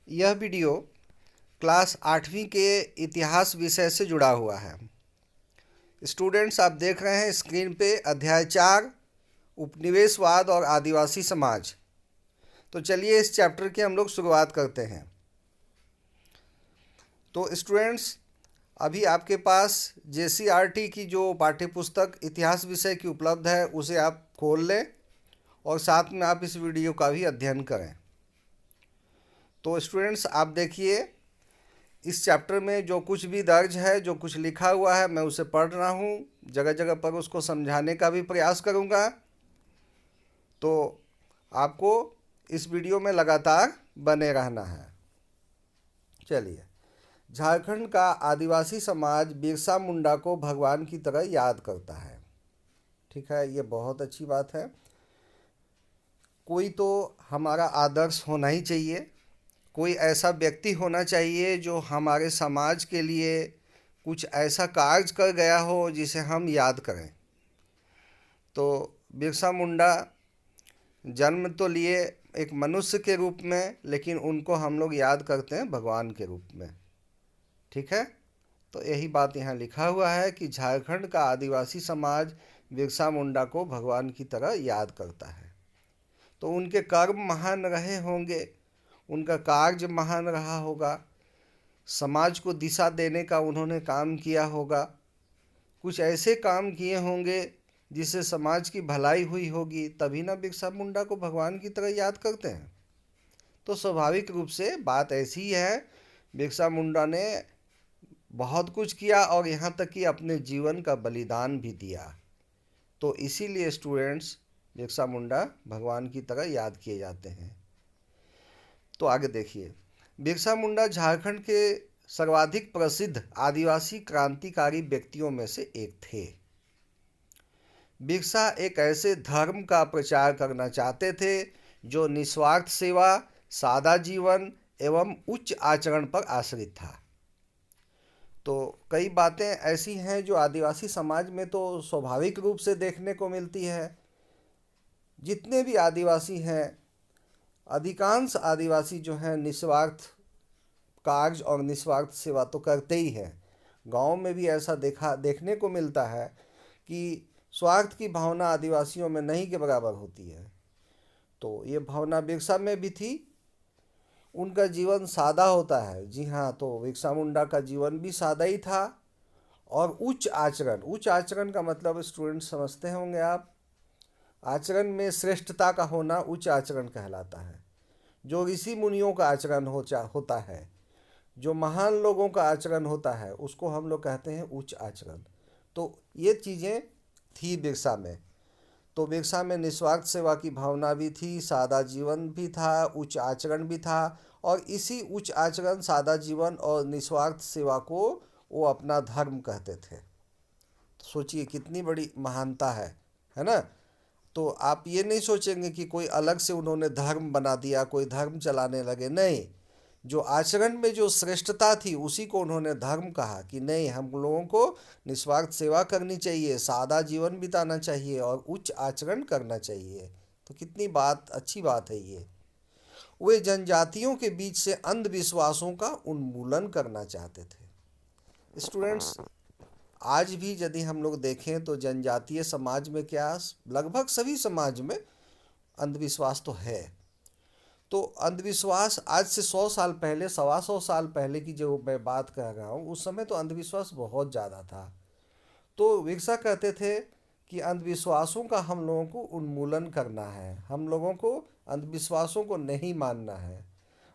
यह video class 8वीं के इतिहास विषय से जुड़ा हुआ है। स्टूडेंट्स, आप देख रहे हैं स्क्रीन पे अध्याय 4 उपनिवेशवाद और आदिवासी समाज। तो चलिए इस चैप्टर की हम लोग शुरुआत करते हैं। तो स्टूडेंट्स, अभी आपके पास JCRT की जो पाठ्यपुस्तक इतिहास विषय की उपलब्ध है उसे आप खोल लें और साथ में आप इस वीडियो का भी अध्ययन करें। तो स्टूडेंट्स, आप देखिए इस चैप्टर में जो कुछ भी दर्ज है, जो कुछ लिखा हुआ है, मैं उसे पढ़ रहा हूँ, जगह जगह पर उसको समझाने का भी प्रयास करूँगा। तो आपको इस वीडियो में लगातार बने रहना है। चलिए, झारखंड का आदिवासी समाज बिरसा मुंडा को भगवान की तरह याद करता है। ठीक है, ये बहुत अच्छी बात है। कोई तो हमारा आदर्श होना ही चाहिए, कोई ऐसा व्यक्ति होना चाहिए जो हमारे समाज के लिए कुछ ऐसा कार्य कर गया हो जिसे हम याद करें। तो बिरसा मुंडा जन्म तो लिए एक मनुष्य के रूप में, लेकिन उनको हम लोग याद करते हैं भगवान के रूप में। ठीक है, तो यही बात यहाँ लिखा हुआ है कि झारखंड का आदिवासी समाज बिरसा मुंडा को भगवान की तरह याद करता है। तो उनके कर्म महान रहे होंगे, उनका कार्य महान रहा होगा, समाज को दिशा देने का उन्होंने काम किया होगा, कुछ ऐसे काम किए होंगे जिससे समाज की भलाई हुई होगी, तभी ना बिरसा मुंडा को भगवान की तरह याद करते हैं। तो स्वाभाविक रूप से बात ऐसी ही है, बिरसा मुंडा ने बहुत कुछ किया और यहाँ तक कि अपने जीवन का बलिदान भी दिया। तो इसीलिए स्टूडेंट्स, बिरसा मुंडा भगवान की तरह याद किए जाते हैं। तो आगे देखिए, बिरसा मुंडा झारखंड के सर्वाधिक प्रसिद्ध आदिवासी क्रांतिकारी व्यक्तियों में से एक थे। बिरसा एक ऐसे धर्म का प्रचार करना चाहते थे जो निस्वार्थ सेवा, सादा जीवन एवं उच्च आचरण पर आश्रित था। तो कई बातें ऐसी हैं जो आदिवासी समाज में तो स्वाभाविक रूप से देखने को मिलती है। जितने भी आदिवासी हैं, अधिकांश आदिवासी जो हैं निस्वार्थ कार्य और निस्वार्थ सेवा तो करते ही हैं। गांव में भी ऐसा देखने को मिलता है कि स्वार्थ की भावना आदिवासियों में नहीं के बराबर होती है। तो ये भावना बिरसा में भी थी। उनका जीवन सादा होता है। जी हाँ, तो बिरसा मुंडा का जीवन भी सादा ही था। और उच्च आचरण, उच्च आचरण का मतलब स्टूडेंट समझते होंगे आप, आचरण में श्रेष्ठता का होना उच्च आचरण कहलाता है। जो ऋषि मुनियों का आचरण होता है, जो महान लोगों का आचरण होता है, उसको हम लोग कहते हैं उच्च आचरण। तो ये चीज़ें थी बिरसा में। तो बिरसा में निस्वार्थ सेवा की भावना भी थी, सादा जीवन भी था, उच्च आचरण भी था। और इसी उच्च आचरण, सादा जीवन और निस्वार्थ सेवा को वो अपना धर्म कहते थे। तो सोचिए कितनी बड़ी महानता है ना। तो आप ये नहीं सोचेंगे कि कोई अलग से उन्होंने धर्म बना दिया, कोई धर्म चलाने लगे, नहीं। जो आचरण में जो श्रेष्ठता थी उसी को उन्होंने धर्म कहा कि नहीं, हम लोगों को निस्वार्थ सेवा करनी चाहिए, सादा जीवन बिताना चाहिए और उच्च आचरण करना चाहिए। तो कितनी बात, अच्छी बात है ये। वे जनजातियों के बीच से अंधविश्वासों का उन्मूलन करना चाहते थे। स्टूडेंट्स, आज भी यदि हम लोग देखें तो जनजातीय समाज में क्या, लगभग सभी समाज में अंधविश्वास तो है। तो अंधविश्वास आज से 100 साल पहले, 125 साल पहले की जो मैं बात कर रहा हूँ, उस समय तो अंधविश्वास बहुत ज़्यादा था। तो बिरसा कहते थे कि अंधविश्वासों का हम लोगों को उन्मूलन करना है, हम लोगों को अंधविश्वासों को नहीं मानना है।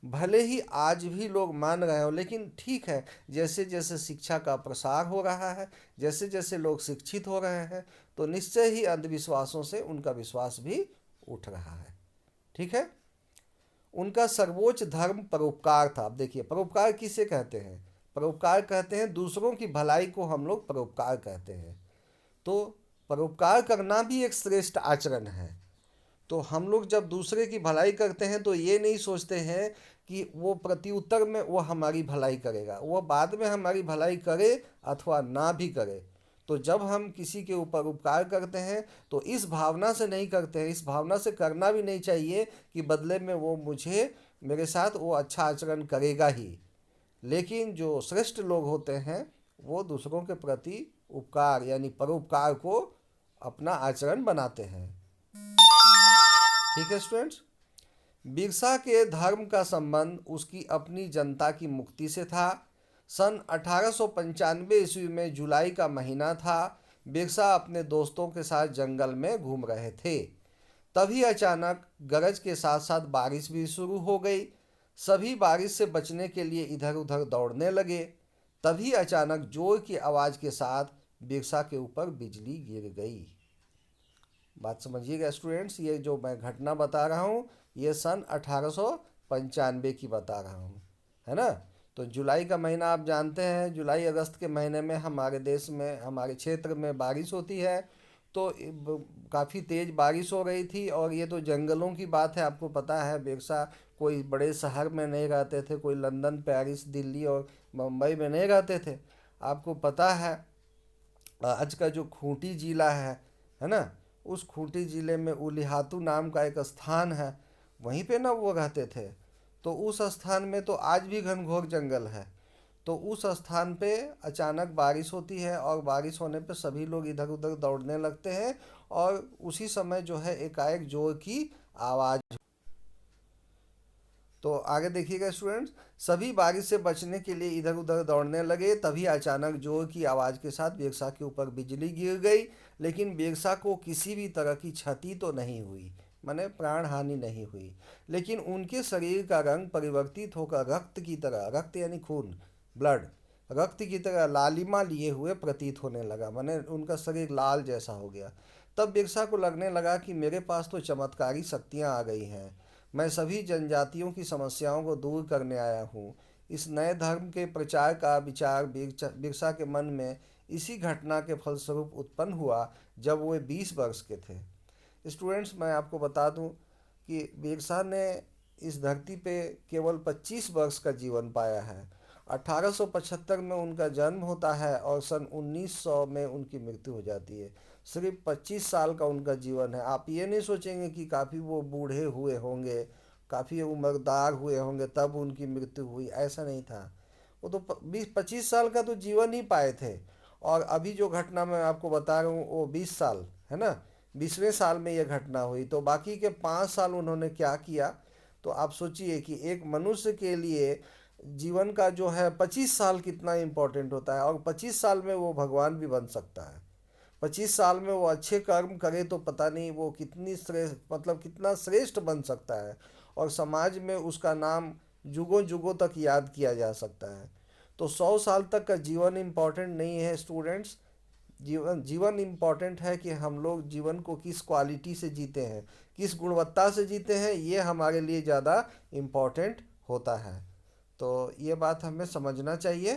भले ही आज भी लोग मान रहे हो, लेकिन ठीक है, जैसे जैसे शिक्षा का प्रसार हो रहा है, जैसे जैसे लोग शिक्षित हो रहे हैं, तो निश्चय ही अंधविश्वासों से उनका विश्वास भी उठ रहा है। ठीक है। उनका सर्वोच्च धर्म परोपकार था। अब देखिए, परोपकार किसे कहते हैं? परोपकार कहते हैं दूसरों की भलाई को, हम लोग परोपकार कहते हैं। तो परोपकार करना भी एक श्रेष्ठ आचरण है। तो हम लोग जब दूसरे की भलाई करते हैं तो ये नहीं सोचते हैं कि वो प्रत्युत्तर में वो हमारी भलाई करेगा। वो बाद में हमारी भलाई करे अथवा ना भी करे, तो जब हम किसी के ऊपर उपकार करते हैं तो इस भावना से नहीं करते हैं, इस भावना से करना भी नहीं चाहिए कि बदले में वो मुझे मेरे साथ वो अच्छा आचरण करेगा ही। लेकिन जो श्रेष्ठ लोग होते हैं वो दूसरों के प्रति उपकार यानी परोपकार को अपना आचरण बनाते हैं। ठीक है स्टूडेंट्स। बिरसा के धर्म का संबंध उसकी अपनी जनता की मुक्ति से था। सन 1895 ईस्वी में जुलाई का महीना था। बिरसा अपने दोस्तों के साथ जंगल में घूम रहे थे। तभी अचानक गरज के साथ साथ बारिश भी शुरू हो गई। सभी बारिश से बचने के लिए इधर उधर दौड़ने लगे। तभी अचानक जोर की आवाज़ के साथ बिरसा के ऊपर बिजली गिर गई। बात समझिएगा स्टूडेंट्स, ये जो मैं घटना बता रहा हूँ ये सन 1895 की बता रहा हूँ, है ना। तो जुलाई का महीना आप जानते हैं, जुलाई अगस्त के महीने में हमारे देश में हमारे क्षेत्र में बारिश होती है। तो काफ़ी तेज़ बारिश हो रही थी और ये तो जंगलों की बात है, आपको पता है। बिरसा कोई बड़े शहर में नहीं रहते थे, कोई लंदन पेरिस दिल्ली और मुंबई में नहीं रहते थे। आपको पता है आज का जो खूंटी जिला है ना, उस खूंटी जिले में उलिहातू नाम का एक स्थान है, वहीं पे ना वो रहते थे। तो उस स्थान में तो आज भी घनघोर जंगल है। तो उस स्थान पे अचानक बारिश होती है और बारिश होने पे सभी लोग इधर उधर दौड़ने लगते हैं और उसी समय जो है एकाएक जोर की आवाज़। तो आगे देखिएगा स्टूडेंट्स, सभी बारिश से बचने के लिए इधर उधर दौड़ने लगे। तभी अचानक जोर की आवाज़ के साथ बिरसा के ऊपर बिजली गिर गई। लेकिन बिरसा को किसी भी तरह की क्षति तो नहीं हुई, माने प्राण हानि नहीं हुई। लेकिन उनके शरीर का रंग परिवर्तित होकर रक्त की तरह, रक्त यानी खून, ब्लड, रक्त की तरह लालिमा लिए हुए प्रतीत होने लगा, माने उनका शरीर लाल जैसा हो गया। तब बिरसा को लगने लगा कि मेरे पास तो चमत्कारी शक्तियाँ आ गई हैं। मैं सभी जनजातियों की समस्याओं को दूर करने आया हूँ। इस नए धर्म के प्रचार का विचार बिरसा के मन में इसी घटना के फलस्वरूप उत्पन्न हुआ जब वे 20 वर्ष के थे। स्टूडेंट्स, मैं आपको बता दूं कि बिरसा ने इस धरती पे केवल 25 वर्ष का जीवन पाया है। 1875 में उनका जन्म होता है और सन 1900 में उनकी मृत्यु हो जाती है। सिर्फ 25 साल का उनका जीवन है। आप ये नहीं सोचेंगे कि काफ़ी वो बूढ़े हुए होंगे, काफ़ी उम्रदार हुए होंगे तब उनकी मृत्यु हुई, ऐसा नहीं था। वो तो 20-25 साल का तो जीवन ही पाए थे। और अभी जो घटना मैं आपको बता रहा हूँ वो 20 साल है ना, 20वें साल में यह घटना हुई। तो बाकी के 5 साल उन्होंने क्या किया, तो आप सोचिए कि एक मनुष्य के लिए जीवन का जो है 25 साल कितना इम्पोर्टेंट होता है। और 25 साल में वो भगवान भी बन सकता है। 25 साल में वो अच्छे कर्म करे तो पता नहीं वो कितनी श्रेष्ठ, मतलब कितना श्रेष्ठ बन सकता है और समाज में उसका नाम जुगों जुगों तक याद किया जा सकता है। तो 100 साल तक का जीवन इम्पोर्टेंट नहीं है स्टूडेंट्स। जीवन जीवन इम्पोर्टेंट है कि हम लोग जीवन को किस क्वालिटी से जीते हैं, किस गुणवत्ता से जीते हैं, ये हमारे लिए ज़्यादा इम्पोर्टेंट होता है। तो ये बात हमें समझना चाहिए।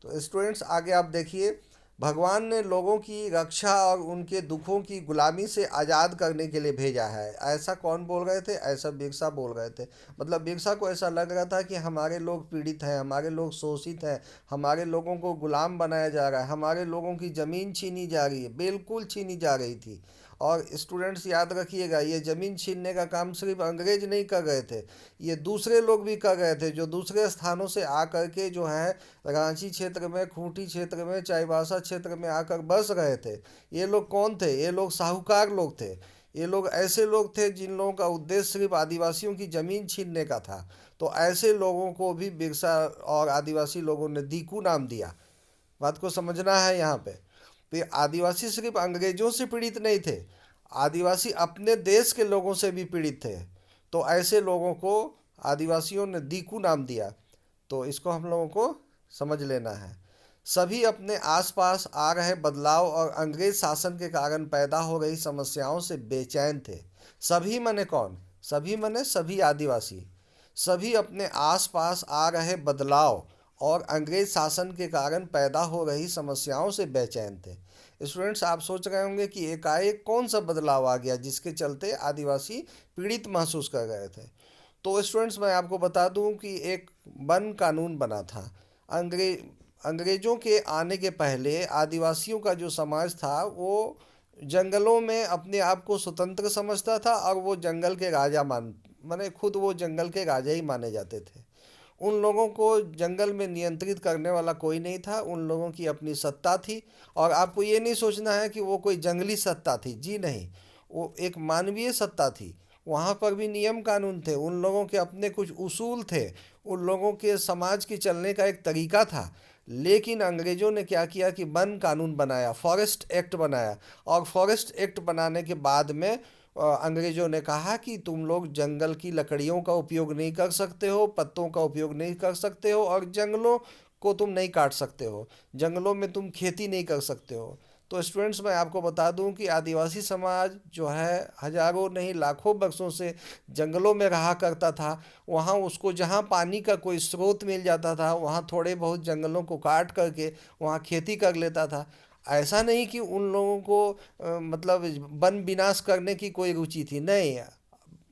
तो स्टूडेंट्स आगे आप देखिए, भगवान ने लोगों की रक्षा और उनके दुखों की गुलामी से आज़ाद करने के लिए भेजा है। ऐसा कौन बोल रहे थे, ऐसा बिरसा बोल रहे थे। मतलब बिरसा को ऐसा लग रहा था कि हमारे लोग पीड़ित हैं, हमारे लोग शोषित हैं, हमारे लोगों को गुलाम बनाया जा रहा है, हमारे लोगों की ज़मीन छीनी जा रही है, बिल्कुल छीनी जा रही थी। और स्टूडेंट्स याद रखिएगा, ये ज़मीन छीनने का काम सिर्फ अंग्रेज नहीं कर रहे थे, ये दूसरे लोग भी कर रहे थे जो दूसरे स्थानों से आकर के जो है रांची क्षेत्र में, खूंटी क्षेत्र में, चाईबासा क्षेत्र में आकर बस रहे थे। ये लोग कौन थे, ये लोग साहूकार लोग थे। ये लोग ऐसे लोग थे जिन लोगों का उद्देश्य सिर्फ आदिवासियों की ज़मीन छीनने का था। तो ऐसे लोगों को भी बिरसा और आदिवासी लोगों ने दीकू नाम दिया। बात को समझना है यहाँ पे। तो ये आदिवासी सिर्फ अंग्रेजों से पीड़ित नहीं थे, आदिवासी अपने देश के लोगों से भी पीड़ित थे। तो ऐसे लोगों को आदिवासियों ने दीकू नाम दिया। तो इसको हम लोगों को समझ लेना है। सभी अपने आसपास आ रहे बदलाव और अंग्रेज शासन के कारण पैदा हो रही समस्याओं से बेचैन थे। सभी मने कौन, सभी मने सभी आदिवासी। सभी अपने आसपास आ रहे बदलाव और अंग्रेज शासन के कारण पैदा हो रही समस्याओं से बेचैन थे। स्टूडेंट्स आप सोच रहे होंगे कि एकाएक कौन सा बदलाव आ गया जिसके चलते आदिवासी पीड़ित महसूस कर रहे थे। तो स्टूडेंट्स मैं आपको बता दूं कि एक वन कानून बना था। अंग्रेज अंग्रेज़ों के आने के पहले आदिवासियों का जो समाज था वो जंगलों में अपने आप को स्वतंत्र समझता था और वो जंगल के राजा माने खुद वो जंगल के राजा ही माने जाते थे। उन लोगों को जंगल में नियंत्रित करने वाला कोई नहीं था, उन लोगों की अपनी सत्ता थी। और आपको ये नहीं सोचना है कि वो कोई जंगली सत्ता थी, जी नहीं, वो एक मानवीय सत्ता थी। वहाँ पर भी नियम कानून थे, उन लोगों के अपने कुछ उसूल थे, उन लोगों के समाज के चलने का एक तरीका था। लेकिन अंग्रेज़ों ने क्या किया कि वन कानून बनाया, फॉरेस्ट एक्ट बनाया। और फॉरेस्ट एक्ट बनाने के बाद में अंग्रेज़ों ने कहा कि तुम लोग जंगल की लकड़ियों का उपयोग नहीं कर सकते हो, पत्तों का उपयोग नहीं कर सकते हो, और जंगलों को तुम नहीं काट सकते हो, जंगलों में तुम खेती नहीं कर सकते हो। तो स्टूडेंट्स, मैं आपको बता दूं कि आदिवासी समाज जो है हजारों नहीं लाखों वर्षों से जंगलों में रहा करता था। वहाँ उसको जहाँ पानी का कोई स्रोत मिल जाता था वहाँ थोड़े बहुत जंगलों को काट करके वहाँ खेती कर लेता था। ऐसा नहीं कि उन लोगों को मतलब वन विनाश करने की कोई रुचि थी, नहीं।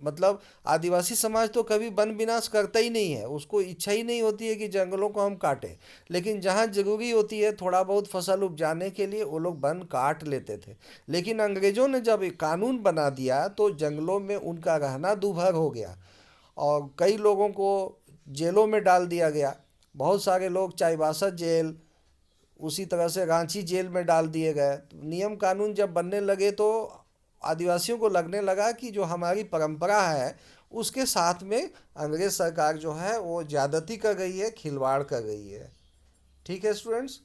मतलब आदिवासी समाज तो कभी वन विनाश करता ही नहीं है, उसको इच्छा ही नहीं होती है कि जंगलों को हम काटें। लेकिन जहाँ ज़रूरी होती है थोड़ा बहुत फसल उपजाने के लिए वो लोग वन काट लेते थे। लेकिन अंग्रेज़ों ने जब एक कानून बना दिया तो जंगलों में उनका रहना दूभर हो गया और कई लोगों को जेलों में डाल दिया गया। बहुत सारे लोग चाईबासा जेल, उसी तरह से रांची जेल में डाल दिए गए। तो नियम कानून जब बनने लगे तो आदिवासियों को लगने लगा कि जो हमारी परंपरा है उसके साथ में अंग्रेज सरकार जो है वो ज़्यादती कर गई है, खिलवाड़ कर गई है। ठीक है स्टूडेंट्स।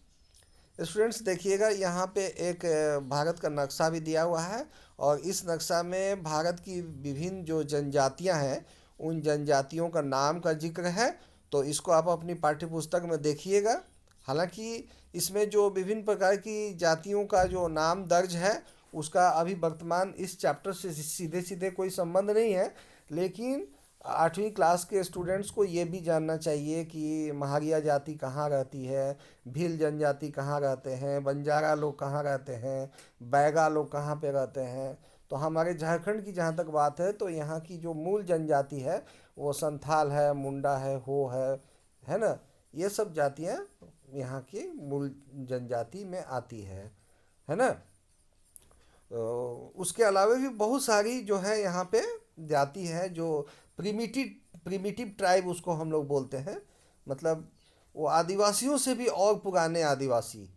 स्टूडेंट्स देखिएगा, यहाँ पे एक भारत का नक्शा भी दिया हुआ है और इस नक्शा में भारत की विभिन्न जो जनजातियाँ हैं उन जनजातियों का नाम का जिक्र है। तो इसको आप अपनी पाठ्य पुस्तक में देखिएगा। हालांकि इसमें जो विभिन्न प्रकार की जातियों का जो नाम दर्ज है उसका अभी वर्तमान इस चैप्टर से सीधे सीधे कोई संबंध नहीं है। लेकिन 8वीं क्लास के स्टूडेंट्स को ये भी जानना चाहिए कि महारिया जाति कहाँ रहती है, भील जनजाति कहाँ रहते हैं, बंजारा लोग कहाँ रहते हैं, बैगा लोग कहाँ पे रहते हैं। तो हमारे झारखंड की जहाँ तक बात है तो यहाँ की जो मूल जनजाति है वो संथाल है, मुंडा है, हो है ना। ये सब जातियाँ यहाँ की मूल जनजाति में आती है ना। उसके अलावा भी बहुत सारी जो है यहाँ पे जाति है जो प्रिमिटिव प्रिमिटिव ट्राइब उसको हम लोग बोलते हैं। मतलब वो आदिवासियों से भी और पुराने आदिवासी,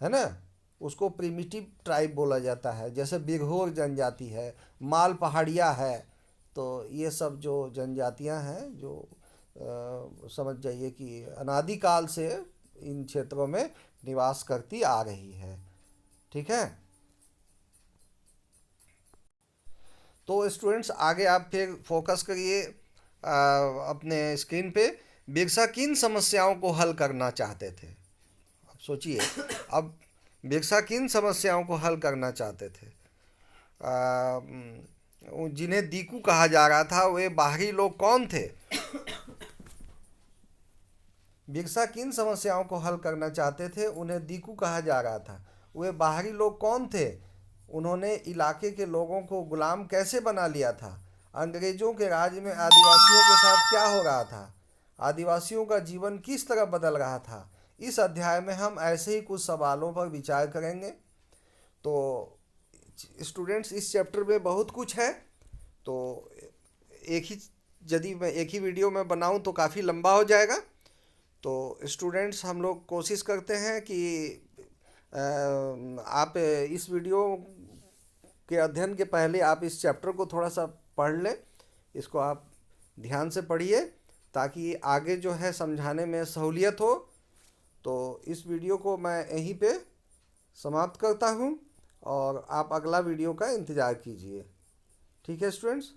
है ना, उसको प्रिमिटिव ट्राइब बोला जाता है। जैसे बिरहोर जनजाति है, माल पहाड़िया है। तो ये सब जो जनजातियां हैं जो समझ जाइए कि अनादिकाल से इन क्षेत्रों में निवास करती आ रही है। ठीक है। तो स्टूडेंट्स आगे आप फिर फोकस करिए अपने स्क्रीन पे। बिरसा किन समस्याओं को हल करना चाहते थे, अब सोचिए। अब बिरसा किन समस्याओं को हल करना चाहते थे। जिन्हें दीकू कहा जा रहा था वे बाहरी लोग कौन थे। बिरसा किन समस्याओं को हल करना चाहते थे, उन्हें दीकू कहा जा रहा था। वे बाहरी लोग कौन थे, उन्होंने इलाके के लोगों को गुलाम कैसे बना लिया था, अंग्रेजों के राज में आदिवासियों के साथ क्या हो रहा था, आदिवासियों का जीवन किस तरह बदल रहा था। इस अध्याय में हम ऐसे ही कुछ सवालों पर विचार करेंगे। तो स्टूडेंट्स इस चैप्टर में बहुत कुछ है। तो एक ही यदि मैं एक ही वीडियो में बनाऊं तो काफ़ी लंबा हो जाएगा। तो स्टूडेंट्स हम लोग कोशिश करते हैं कि आप इस वीडियो के अध्ययन के पहले आप इस चैप्टर को थोड़ा सा पढ़ लें। इसको आप ध्यान से पढ़िए ताकि आगे जो है समझाने में सहूलियत हो। तो इस वीडियो को मैं यहीं पे समाप्त करता हूँ और आप अगला वीडियो का इंतज़ार कीजिए। ठीक है स्टूडेंट्स।